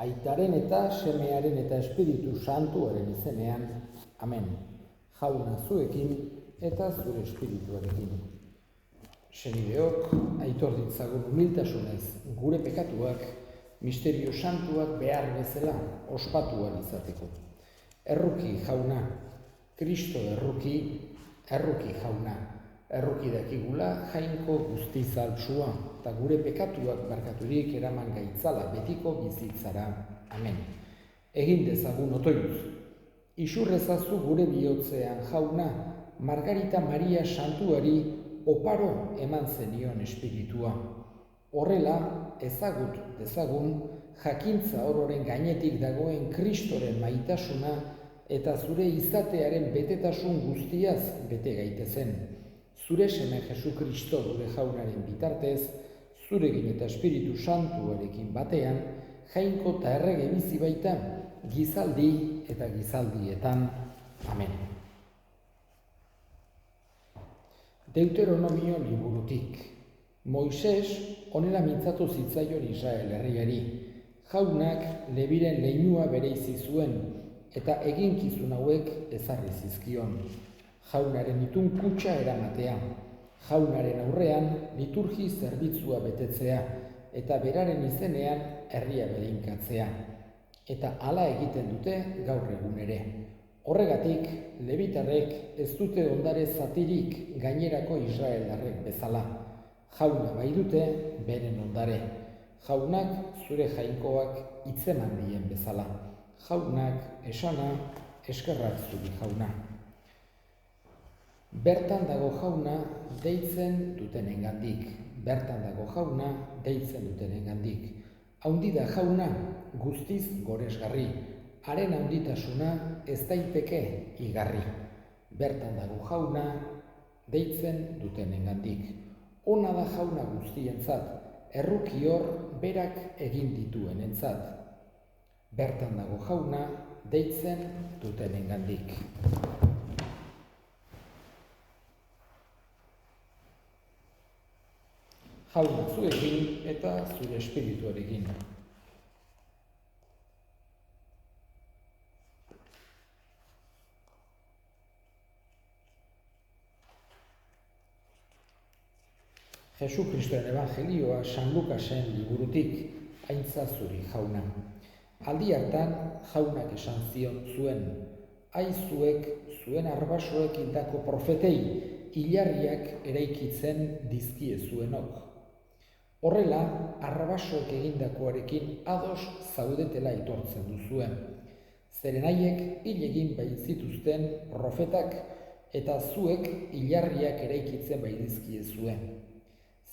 Aitaren eta Semearen eta Espiritu Santuaren izenean. Amen. Jauna zuekin eta zure espirituarekin. Senideok, aitor ditzagun humiltasunez gure pekatuak, misterio santuak behar bezala ospatuan izateko. Erruki jauna, Kristo erruki jauna, erruki dakigula jainko guztizaltsua, eta gure pekatuak barkaturik eraman gaitzala betiko bizitzara. Amen. Egin dezagun otoituz. Isurrezazu gure bihotzean jauna, Margarita Maria Santuari oparo eman zenion espiritua. Horrela, ezagut dezagun, jakintza ororen gainetik dagoen Kristoren maitasuna eta zure izatearen betetasun guztiaz bete gaitezen. Zure seme Jesu Kristo gure jaunaren bitartez, zurekin eta Espiritu Santuarekin batean, jainko eta errege bizi baita, gizaldi eta gizaldietan. Amen. Deuteronomio liburutik. Moises honela mintzatu zitzaion Israel herriari. Jaunak Lebiren leinua bereizi zuen eta eginkizun hauek ezarri zizkion. Jaunaren itun kutxa eramatea, jaunaren aurrean liturgi zerbitzua betetzea eta beraren izenean herria bedeinkatzea. Eta hala egiten dute gaur egun ere. Horregatik, lebitarrek ez dute ondare zatirik gainerako Israeldarrek bezala. Jauna bai dute beren ondare. Jaunak zure jainkoak hitzeman dien bezala. Jaunak esana, eskerrak zuri jauna. Bertan dago jauna deitzen dutenengandik. Bertan dago jauna deitzen dutenengandik. Haundi da jauna guztiz goresgarri. Haren handitasuna ez daiteke igarri. Bertan dago jauna deitzen dutenengandik. Ona da jauna guztientzat, errukior berak egin dituenentzat. Bertan dago jauna deitzen dutenengandik. Jauna zuekin eta zure espirituarekin. Jesu Kristoren Evangelioa San Lukasen liburutik, aintza zuri jauna. Aldi hartan jaunak esan zuen, aizuek zuen arbasoek hildako profetei hilarriak eraikitzen dizkiezuenok. Horrela, arbasoek egindakoarekin ados zaudetela aitortzen duzuen. Zeren haiek hil egin baitzituzten profetak eta zuek hilarriak eraikitzen baidizkiezuen.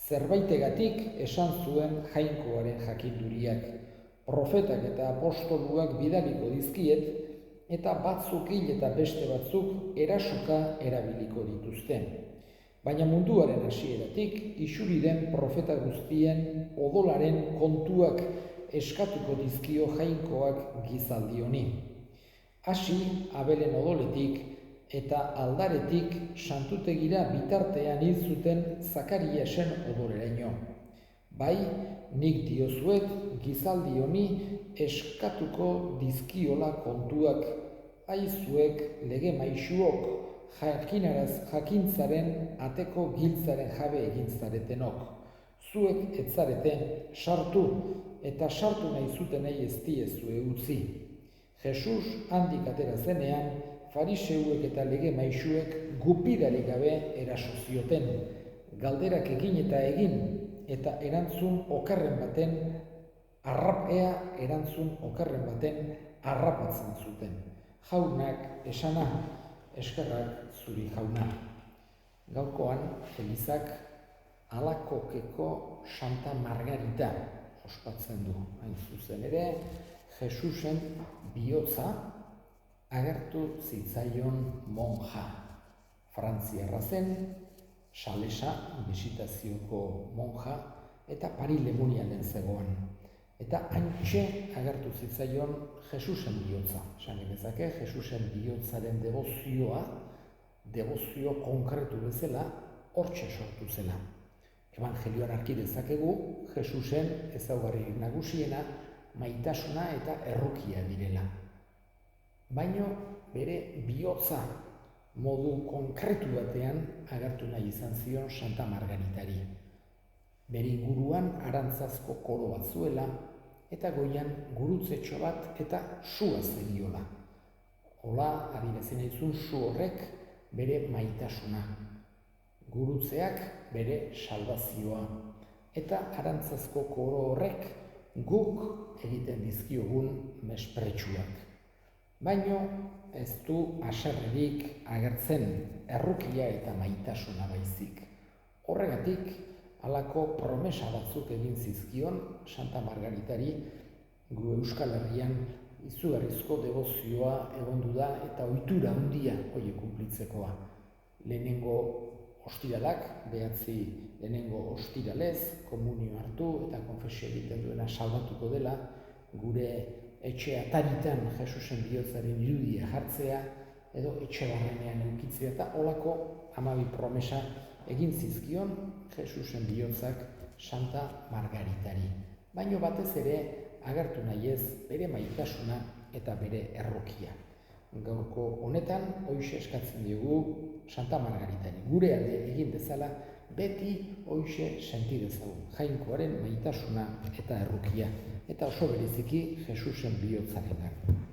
Zerbaitegatik esan zuen jainkoaren jakinduriak. Profetak eta apostoluak bidaliko dizkiet, eta batzuk hil eta beste batzuk erasoka erabiliko dituzten. Baina munduaren hasieratik isuri den profeta guztien odolaren kontuak eskatuko dizkio jainkoak gizaldi honi. Hasi Abelen odoletik eta aldaretik santutegira bitartean hil zuten Zakariasen odoleraino. Bai, nik diozuet gizaldi honi eskatuko dizkiola kontuak, aizuek lege maisuok jakintzaren ateko giltzaren jabe egin zaretenok. Zuek ez zareten sartu eta sartu nahi zutenei ez diezue utzi. Jesus handik atera zenean, fariseuek eta lege maisuek gupidarik gabe eraso zioten. Galderak egin eta erantzun okerren baten harrapatzen zuten. Jaunak esana, eskerrak zuri jauna. Gaurkoan, Elizak Alakokeko Santa Margarita ospatzen du. Hain zuzen ere, Jesusen bihotza agertu zitzaion monja. Frantziarra zen, Salesa bisitazioko monja eta Parilemunianen zegoen. Eta haintxe agertu zitzaion Jesusen bihotza. Esan genezake, Jesusen bihotzaren debozio konkretu bezala, hortxe sortu zela. Evangelioan arki dezakegu, Jesusen ezaugarri nagusiena maitasuna eta errukia direla. Baino bere bihotza modu konkretu batean agertu nahi izan zion Santa Margaritari. Bere inguruan arantzazko koro bat zuela, eta goian gurutzetxo bat eta sua zeniola. Hola, adierazi nahi su horrek bere maitasuna, gurutzeak bere salvazioa, eta arantzazko koro horrek guk egiten dizkiogun mespretsuak. Baino ez du haserrerik agertzen errukia eta maitasuna baizik. Horregatik, halako promesa batzuk egin zizkion Santa Margaritari gu Euskal Herrian izugarrizko debozioa egondu da eta ohitura handia horiek kunplitzekoa. Lehenengo ostiralak, lehenengo ostiralez, komunio hartu eta konfesio egiten duena salbatuko dela, gure etxe ataritan Jesusen bihotzaren irudia jartzea, edo etxe barrenean eukitzea eta holako 12 promesa egin zizkion Jesusen bihotzak Santa Margaritari. Baino batez ere agertu nahi ez bere maitasuna eta bere errukia. Gaurko honetan hoixe eskatzen diogu Santa Margaritari. Gure alde egin dezala beti hoixe senti dezagun. Jainkoaren maitasuna eta errukia. Eta oso bereziki Jesusen bihotzarenak.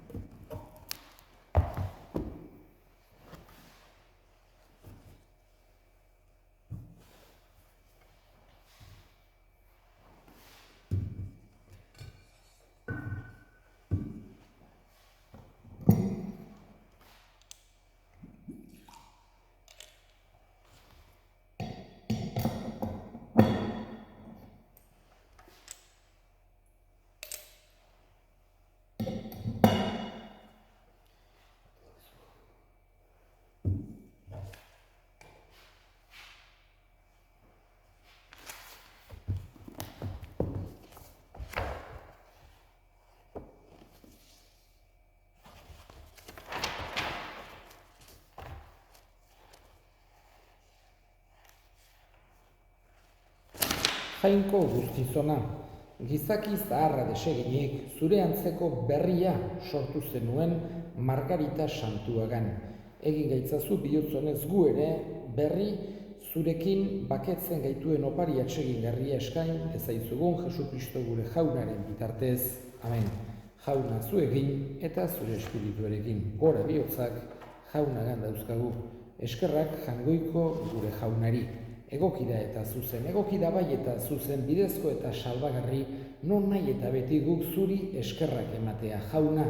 Jainko guztizona, gizaki zaharra deseginik zure antzeko berria sortu zenuen Margarita santuagan. Egin gaitzazu bihotzonez gu ere berri zurekin baketzen gaituen opari atsegingarria eskain ezaizugun Jesu Kristo gure jaunaren bitartez. Amen. Jauna zu egin eta zure espirituarekin. Gora bihotzak jaunagan dauzkagu. Eskerrak jangoiko gure jaunari. Egokida eta zuzen, egokida bai eta zuzen, bidezko eta salbagarri, non nahi eta beti guk zuri eskerrak ematea. Jauna,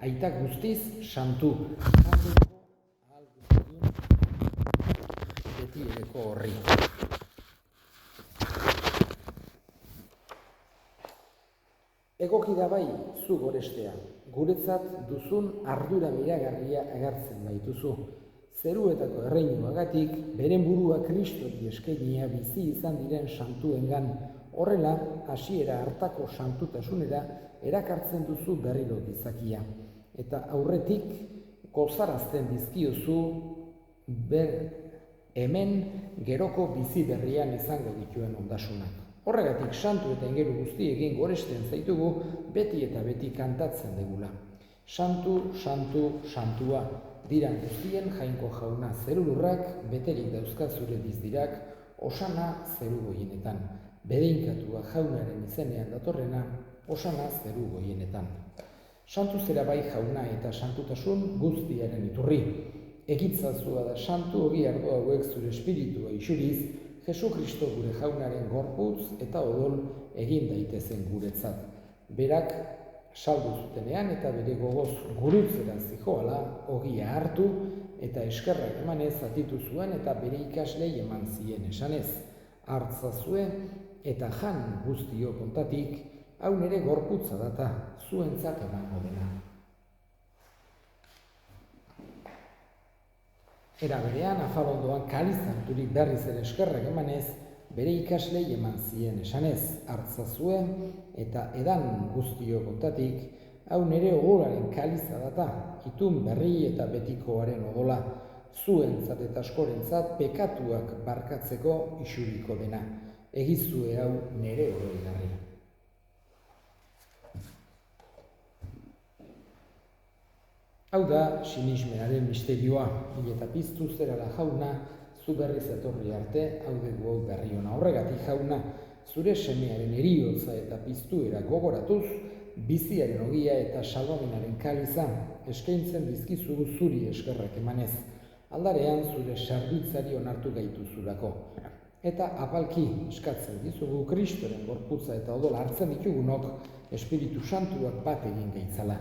aita guztiz santu. Beti ereko horri. Egokida bai zu gorestea, guretzat duzun ardura miragarria agertzen baituzu. Zeruetako erreinuagatik, beren burua Kristoti eskainia bizi izan diren santuengan, horrela hasiera hartako santutasunera erakartzen duzu berriro gizakia. Eta aurretik gozarazten dizkiozu hemen geroko bizi berrian izango dituen ondasunak. Horregatik santu eta ingeru guztiekin goresten zaitugu beti eta beti kantatzen degula. Santu, santu, santua. Diran guztien jainko jauna zerulurrak, beterik dauzka zure bizdirak, osana zeru goienetan. Bedeinkatua jaunaren izenean datorrena, osana zeru goienetan. Santu zera bai jauna eta santutasun guztiaren iturri. Egitzazua da santu ogi ardo hauek zure espiritua isuriz, Jesu Kristo gure jaunaren gorputz eta odol egin daitezen guretzat. Berak saldu zutenean eta bere gogoz gurutzera zijoala ogia hartu eta eskerrak emanez zatitu zuen eta bere ikaslei eman zien esanez. Hartzazue eta jan guztio kontatik, hau nere gorputza data zuentzat emango dena. Era berean, afalondoan kalizanturik berriz ere eskerrak emanez, bere ikaslei eman zien esanez, hartzazue eta edan guztio kontatik, hau nere odolaren kaliza data, itun berri eta betikoaren odola, zuentzat eta askorentzat pekatuak barkatzeko isuriko dena. Egizue hau nere odolgarria. Hau da, sinismenaren misterioa, eta piztu zerala jauna, zu berriz etorri arte, hau dugu berri ona. Horregatik jauna, zure semearen eriotza eta piztuera gogoratuz, biziaren ogia eta salbamenaren kaliza, eskaintzen dizkizugu zuri eskerrak emanez. Aldarean zure sarbitzari onartu gaituzulako. Eta apalki eskatzen dizugu Kristoren gorputza eta odola hartzen ditugunok, Espiritu Santuak bat egin gaitzala.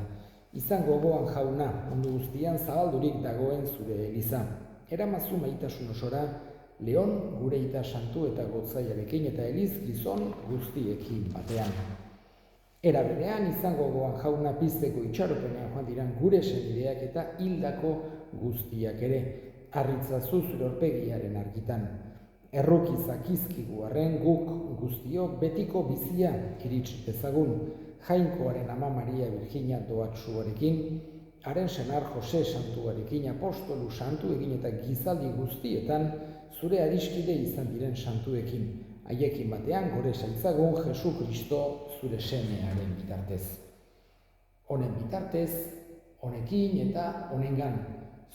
Izan gogoan jauna, mundu guztian zabaldurik dagoen zure eliza. Eramazu maitasun osora, Leon gure ita santu eta gotzaiarekin eta eliz gizon guztiekin batean. Era berean izan gogoan jauna pizteko itxaropenean joan diran gure senideak eta hildako guztiak ere, harritzazu zure aurpegiaren argitan. Errukizak izkigu arren guk guztiok betiko bizia iritsi dezagun, Jainkoaren ama Maria Virginia doatsuarekin, haren senar Jose santuarekin, apostolu santuekin eta gizaldi guztietan zure adiskide izan diren santuekin, haiekin batean gore zaitzagun Jesu Kristo zure semearen bitartez. Honen bitartez, honekin eta honengan,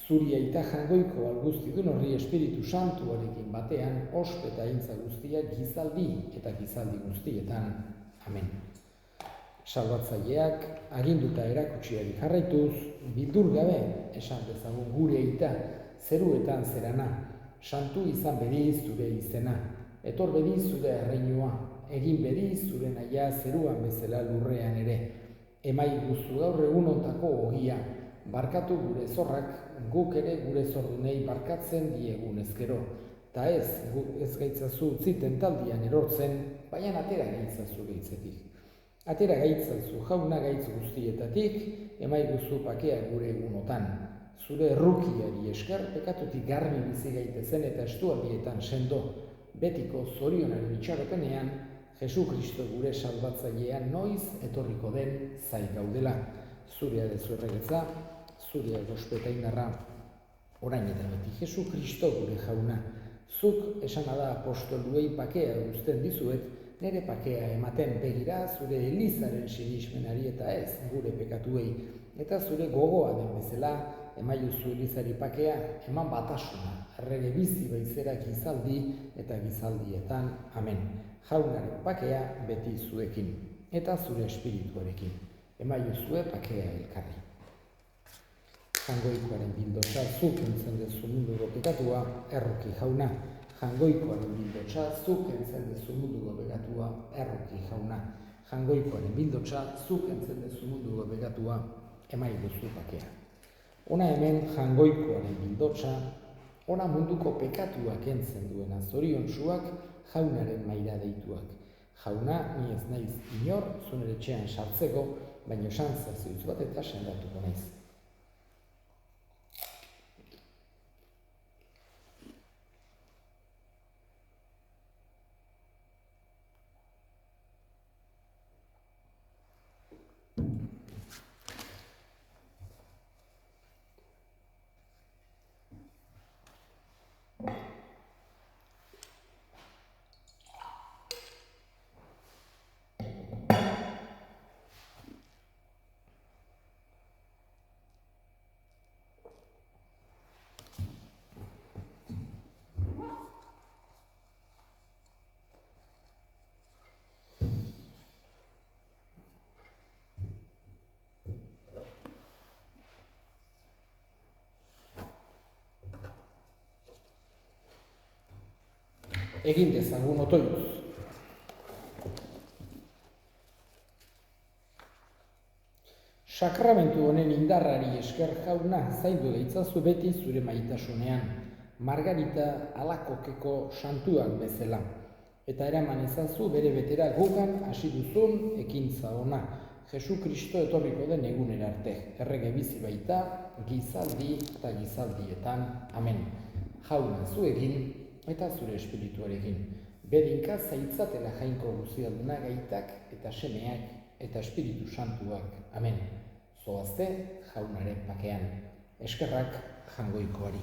zuri aita jangoiko alguztidun horri Espiritu Santuarekin batean, ospe eta aintza guztiak gizaldi eta gizaldi guztietan. Amen. Salbatzaileak aginduta erakutsiari jarraituz, bildur gabe esan dezagun gure aita, zeruetan zerana, santu izan bediz zure izena, etor bediz zure erreinua, egin bediz zure naia zeruan bezala lurrean ere, emai guzu gaur egun ontako ogia, barkatu gure zorrak, guk ere gure zordunei barkatzen diegun ezkero, ta ez gaitzazu utziten taldian erortzen, baina atera gaitzazu gaitzetik. Atera gaitzazu jauna gaitz guztietatik, emai guzu pakea gure egunotan. Zure errukiari esker, pekatutik garbi bizi gaitezen eta estualdietan sendo, betiko zorionaren itxaropenean, Jesu Kristo gure salbatzailean noiz etorriko den zai gaudela. Zurea dezu erregetza, zurea gospeta indarra, orain eta beti Jesu Kristo gure jauna. Zuk esana da apostoluei pakea guzten dizuet, nere pakea ematen begira zure elizaren sinismenari eta ez gure pekatuei, eta zure gogoa den bezala, emaiuzu elizari pakea, eman batasuna, errege bizi baizera gizaldi eta gizaldietan, amen. Jaunaren pakea beti zuekin, eta zure espirituarekin, emaiuzue pakea elkarri. Jangoikoaren bildotza zuk entzen dezu munduko pekatua, erroki jauna. Jangoikoaren bildotza zuk entzen dezu munduko pekatua, erroki jauna. Jangoikoaren bildotza zuk entzen dezu munduko pekatua, emai duzu pakea. Ona hemen jangoikoaren bildotza, ona munduko pekatuak entzen duena zoriontsuak jaunaren maira deituak. Jauna, ni ez naiz inor, zunere etxean sartzeko, baina esan zazioitz bat eta sendatuko naiz. Egin dezagun otoituz. Sakramentu honen indarrari esker jauna zaindu gaitzazu beti zure maitasunean, Margarita alakokeko santuak bezala, eta eraman ezazu bere betera gugan hasi duzun ekintza ona, Jesu Kristo etorriko den egunera arte, errege bizi baita, gizaldi eta gizaldietan, amen. Jauna zuekin, eta zure espirituarekin. Bedinka zaitzatela jainko guzialduna gaitak eta semeak eta espiritu santuak. Amen. Zoazte jaunaren pakean. Eskerrak jangoikoari.